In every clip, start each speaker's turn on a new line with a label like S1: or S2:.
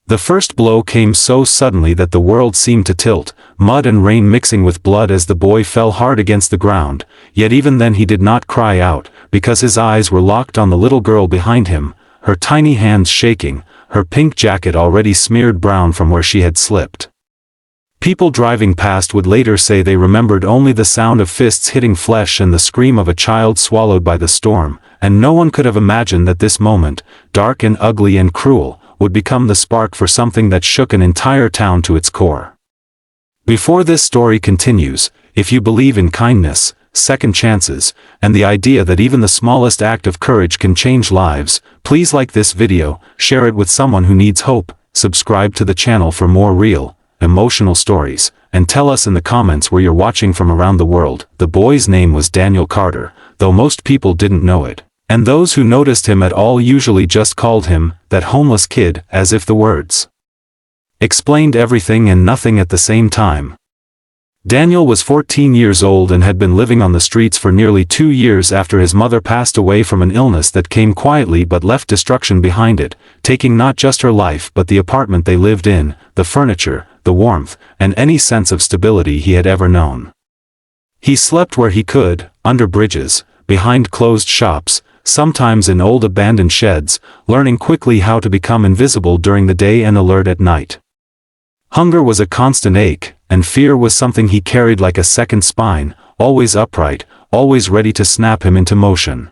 S1: The first blow came so suddenly that the world seemed to tilt, mud and rain mixing with blood as the boy fell hard against the ground, yet even then he did not cry out, because his eyes were locked on the little girl behind him, her tiny hands shaking, her pink jacket already smeared brown from where she had slipped. People driving past would later say they remembered only the sound of fists hitting flesh and the scream of a child swallowed by the storm, and no one could have imagined that this moment, dark and ugly and cruel, would become the spark for something that shook an entire town to its core. Before this story continues, if you believe in kindness, second chances, and the idea that even the smallest act of courage can change lives, please like this video, share it with someone who needs hope, subscribe to the channel for more real, emotional stories, and tell us in the comments where you're watching from around the world. The boy's name was Daniel Carter, though most people didn't know it. And those who noticed him at all usually just called him, that homeless kid, as if the words explained everything and nothing at the same time. Daniel was 14 years old and had been living on the streets for nearly 2 years after his mother passed away from an illness that came quietly but left destruction behind it, taking not just her life but the apartment they lived in, the furniture, the warmth, and any sense of stability he had ever known. He slept where he could, under bridges, behind closed shops, sometimes in old abandoned sheds, learning quickly how to become invisible during the day and alert at night. Hunger was a constant ache, and fear was something he carried like a second spine, always upright, always ready to snap him into motion.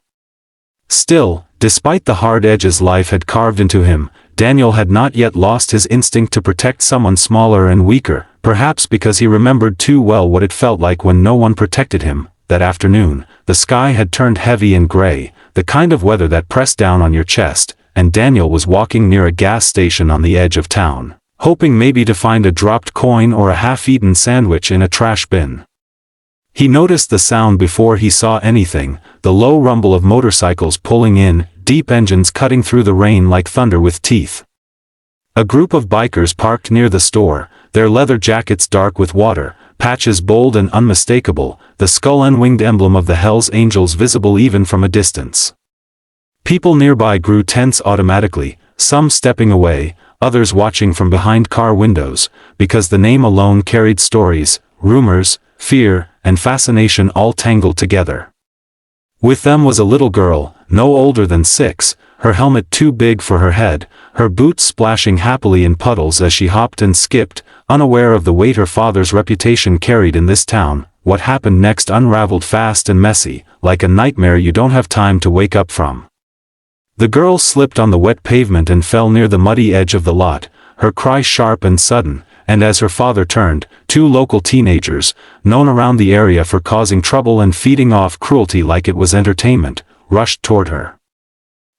S1: Still, despite the hard edges life had carved into him, Daniel had not yet lost his instinct to protect someone smaller and weaker, perhaps because he remembered too well what it felt like when no one protected him. That afternoon, the sky had turned heavy and gray, the kind of weather that pressed down on your chest, and Daniel was walking near a gas station on the edge of town, hoping maybe to find a dropped coin or a half-eaten sandwich in a trash bin. He noticed the sound before he saw anything, the low rumble of motorcycles pulling in, deep engines cutting through the rain like thunder with teeth. A group of bikers parked near the store, their leather jackets dark with water, patches bold and unmistakable, the skull and winged emblem of the Hells Angels visible even from a distance. People nearby grew tense automatically, some stepping away, others watching from behind car windows, because the name alone carried stories, rumors, fear, and fascination all tangled together. With them was a little girl, no older than 6, her helmet too big for her head, her boots splashing happily in puddles as she hopped and skipped, unaware of the weight her father's reputation carried in this town. What happened next unraveled fast and messy, like a nightmare you don't have time to wake up from. The girl slipped on the wet pavement and fell near the muddy edge of the lot, her cry sharp and sudden, and as her father turned, 2 local teenagers, known around the area for causing trouble and feeding off cruelty like it was entertainment, rushed toward her.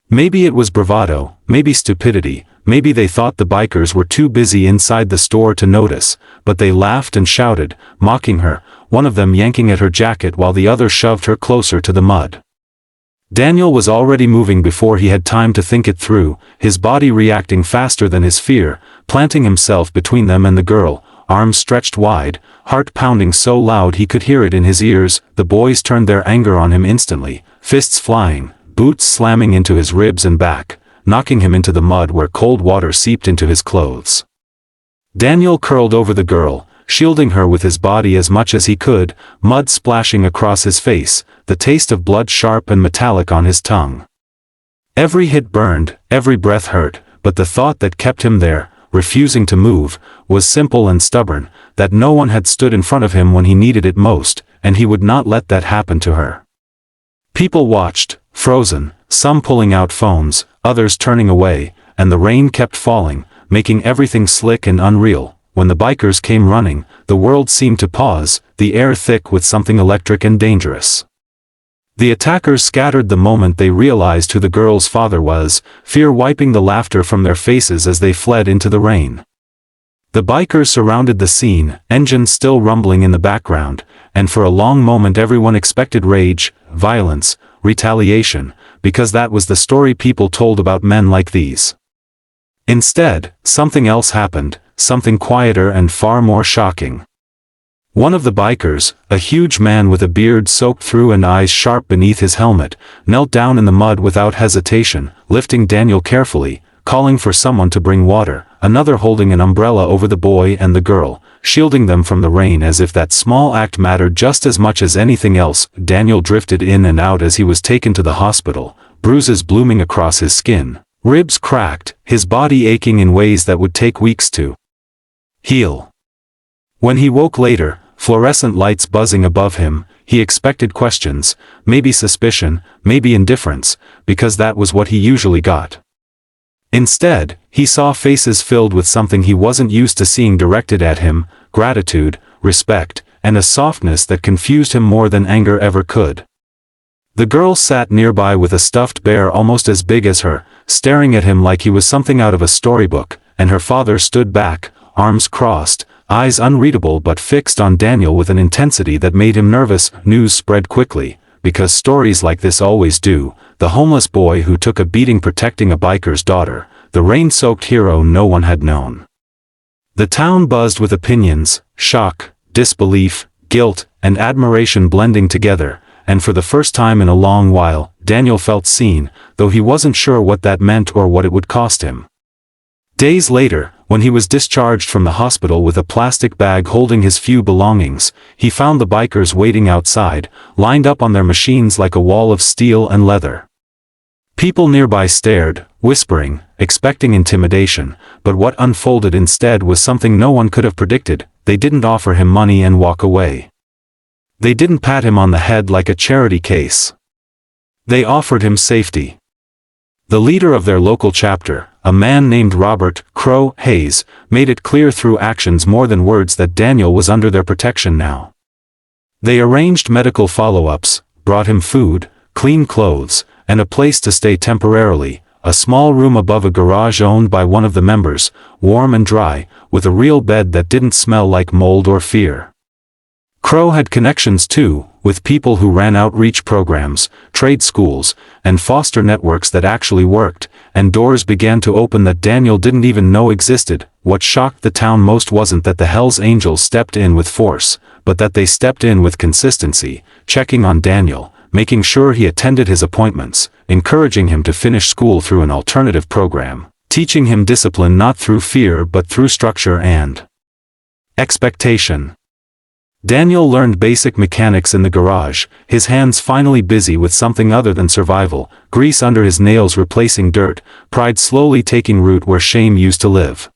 S1: Maybe it was bravado, maybe stupidity, maybe they thought the bikers were too busy inside the store to notice, but they laughed and shouted, mocking her, one of them yanking at her jacket while the other shoved her closer to the mud. Daniel was already moving before he had time to think it through, his body reacting faster than his fear, planting himself between them and the girl, arms stretched wide, heart pounding so loud he could hear it in his ears. The boys turned their anger on him instantly, fists flying, boots slamming into his ribs and back, knocking him into the mud where cold water seeped into his clothes. Daniel curled over the girl, shielding her with his body as much as he could, mud splashing across his face, the taste of blood sharp and metallic on his tongue. Every hit burned, every breath hurt, but the thought that kept him there, refusing to move, was simple and stubborn, that no one had stood in front of him when he needed it most, and he would not let that happen to her. People watched, frozen, some pulling out phones, others turning away, and the rain kept falling, making everything slick and unreal. When the bikers came running, the world seemed to pause, the air thick with something electric and dangerous. The attackers scattered the moment they realized who the girl's father was, fear wiping the laughter from their faces as they fled into the rain. The bikers surrounded the scene, engines still rumbling in the background, and for a long moment everyone expected rage, violence, retaliation, because that was the story people told about men like these. Instead, something else happened, something quieter and far more shocking. One of the bikers, a huge man with a beard soaked through and eyes sharp beneath his helmet, knelt down in the mud without hesitation, lifting Daniel carefully, calling for someone to bring water, another holding an umbrella over the boy and the girl, shielding them from the rain as if that small act mattered just as much as anything else. Daniel drifted in and out as he was taken to the hospital, bruises blooming across his skin, ribs cracked, his body aching in ways that would take weeks to heal. When he woke later, fluorescent lights buzzing above him, he expected questions, maybe suspicion, maybe indifference, because that was what he usually got. Instead, he saw faces filled with something he wasn't used to seeing directed at him, gratitude, respect, and a softness that confused him more than anger ever could. The girl sat nearby with a stuffed bear almost as big as her, staring at him like he was something out of a storybook, and her father stood back, arms crossed, eyes unreadable but fixed on Daniel with an intensity that made him nervous. News spread quickly, because stories like this always do: the homeless boy who took a beating protecting a biker's daughter, the rain-soaked hero no one had known. The town buzzed with opinions, shock, disbelief, guilt, and admiration blending together, and for the first time in a long while, Daniel felt seen, though he wasn't sure what that meant or what it would cost him. Days later, when he was discharged from the hospital with a plastic bag holding his few belongings, he found the bikers waiting outside, lined up on their machines like a wall of steel and leather. People nearby stared, whispering, expecting intimidation, but what unfolded instead was something no one could have predicted. They didn't offer him money and walk away. They didn't pat him on the head like a charity case. They offered him safety. The leader of their local chapter, a man named Robert Crow Hayes, made it clear through actions more than words that Daniel was under their protection now. They arranged medical follow-ups, brought him food, clean clothes, and a place to stay temporarily, a small room above a garage owned by one of the members, warm and dry, with a real bed that didn't smell like mold or fear. Crow had connections too, with people who ran outreach programs, trade schools, and foster networks that actually worked, and doors began to open that Daniel didn't even know existed. What shocked the town most wasn't that the Hells Angels stepped in with force, but that they stepped in with consistency, checking on Daniel, making sure he attended his appointments, encouraging him to finish school through an alternative program, teaching him discipline not through fear but through structure and expectation. Daniel learned basic mechanics in the garage, his hands finally busy with something other than survival, grease under his nails replacing dirt, pride slowly taking root where shame used to live.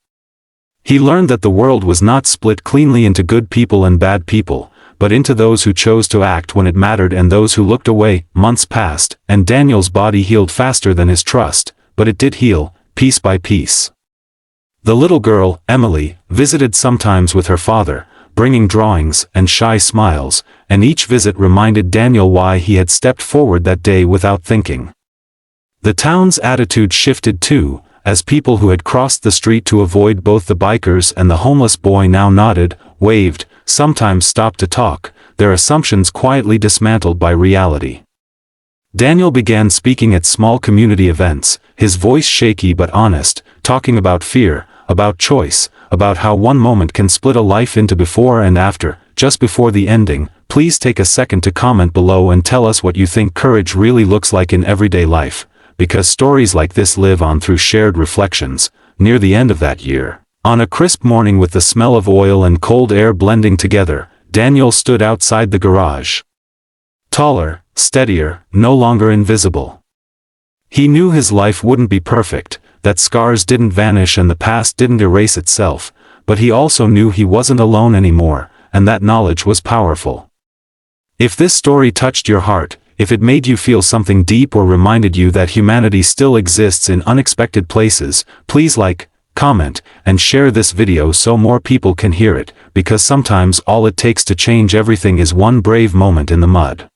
S1: He learned that the world was not split cleanly into good people and bad people, but into those who chose to act when it mattered and those who looked away. Months passed, and Daniel's body healed faster than his trust, but it did heal, piece by piece. The little girl, Emily, visited sometimes with her father, bringing drawings and shy smiles, and each visit reminded Daniel why he had stepped forward that day without thinking. The town's attitude shifted too, as people who had crossed the street to avoid both the bikers and the homeless boy now nodded, waved, sometimes stopped to talk, their assumptions quietly dismantled by reality. Daniel began speaking at small community events, his voice shaky but honest, talking about fear, about choice, about how one moment can split a life into before and after. Just before the ending, please take a second to comment below and tell us what you think courage really looks like in everyday life, because stories like this live on through shared reflections. Near the end of that year, on a crisp morning with the smell of oil and cold air blending together, Daniel stood outside the garage. Taller, steadier, no longer invisible. He knew his life wouldn't be perfect, that scars didn't vanish and the past didn't erase itself, but he also knew he wasn't alone anymore, and that knowledge was powerful. If this story touched your heart, if it made you feel something deep or reminded you that humanity still exists in unexpected places, please like, comment, and share this video so more people can hear it, because sometimes all it takes to change everything is one brave moment in the mud.